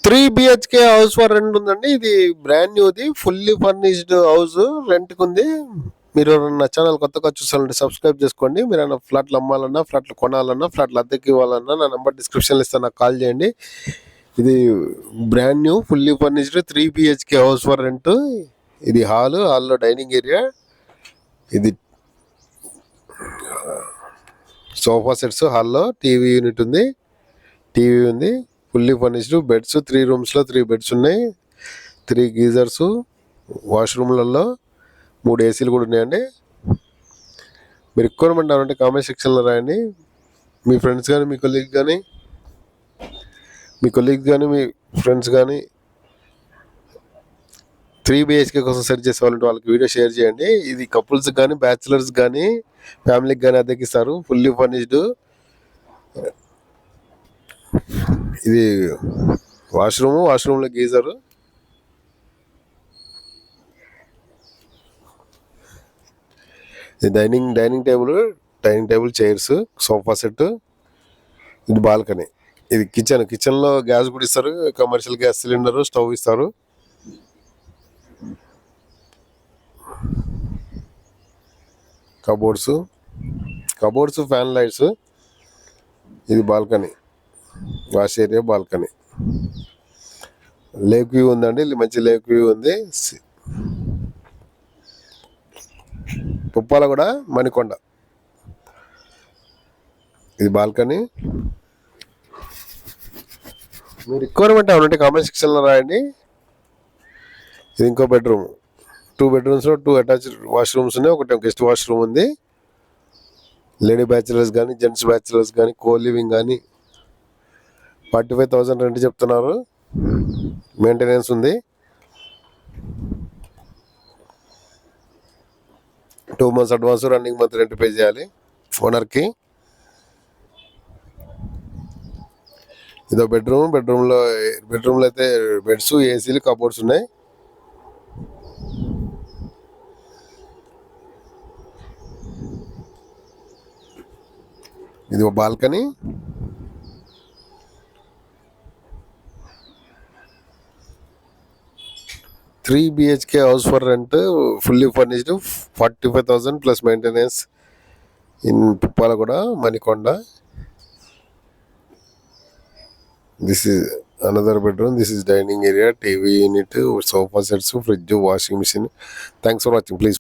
3 BHK house for rent ఉందండి. ఇది brand న్యూది, fully furnished house రెంట్కి ఉంది. మీరు నా ఛానల్ కొత్తగా చూసాలంటే సబ్స్క్రైబ్ చేసుకోండి. మీరు ఏమైనా ఫ్లాట్లు అమ్మాలన్నా, ఫ్లాట్లు కొనాలన్నా, ఫ్లాట్లు అద్దెకి ఇవ్వాలన్నా నా నెంబర్ డిస్క్రిప్షన్లో ఇస్తాను, నాకు కాల్ చేయండి. ఇది brand new fully furnished 3 BHK house for rent. ఇది హాల్లో డైనింగ్ ఏరియా, ఇది సోఫా సెట్స్, హాల్లో టీవీ యూనిట్ ఉంది, టీవీ ఉంది, ఫుల్లీ ఫర్నిష్డ్. బెడ్స్ 3 రూమ్స్లో 3 బెడ్స్ ఉన్నాయి, 3 గీజర్స్, వాష్రూమ్లలో 3 ఏసీలు కూడా ఉన్నాయండి. మీరు రిక్వైర్మెంట్ అంటే కామెంట్ సెక్షన్లో రాయండి. మీ ఫ్రెండ్స్ కానీ, మీ కొలీగ్ కానీ, మీ ఫ్రెండ్స్ కానీ 3 BHK కోసం సెర్చ్ చేసే వాళ్ళంటే వాళ్ళకి వీడియో షేర్ చేయండి. ఇది కపుల్స్ కానీ, బ్యాచిలర్స్ కానీ, ఫ్యామిలీకి కానీ అద్దెకిస్తారు. Fully furnished. ఇది వాష్రూమ్లో గీజరు, ఇది dining table, chairs, sofa set. ఇది బాల్కనీ. ఇది కిచెన్లో గ్యాస్ కూడా ఇస్తారు, కమర్షియల్ గ్యాస్ సిలిండర్, స్టవ్ ఇస్తారు. Cupboards, fan lights. ఇది balcony, wash area, balcony. Lake view ఉందండి, మంచి లేక్ వ్యూ ఉంది. పుప్పాల కూడా మణికొండ. ఇది బాల్కనీ. మీరు రిక్వైర్మెంట్ ఏమంటే కామెంట్ సెక్షన్లో రాయండి. ఇది ఇంకో బెడ్రూమ్, 2 బెడ్రూమ్స్లో 2 అటాచ్డ్ వాష్రూమ్స్ ఉన్నాయి, ఒకటి గెస్ట్ వాష్రూమ్ ఉంది. లేడీ బ్యాచిలర్స్ కానీ, జెంట్స్ బ్యాచిలర్స్ కానీ, కో లివింగ్ కానీ 45,000 రెంట్ చెప్తున్నారు. మెయింటెనెన్స్ ఉంది. 2 months advance, running month rent pay చేయాలి ఓనర్కి. ఇదో బెడ్రూమ్లో అయితే బెడ్స్, ఏసీలు, కబోర్డ్స్ ఉన్నాయి. ఇది ఒక balcony. Three BHK house for rent, fully furnished, 45,000 plus maintenance in Puppalaguda, Manikonda. This is another bedroom. This is dining area, TV unit, sofa sets, fridge, washing machine. Thanks for watching. Please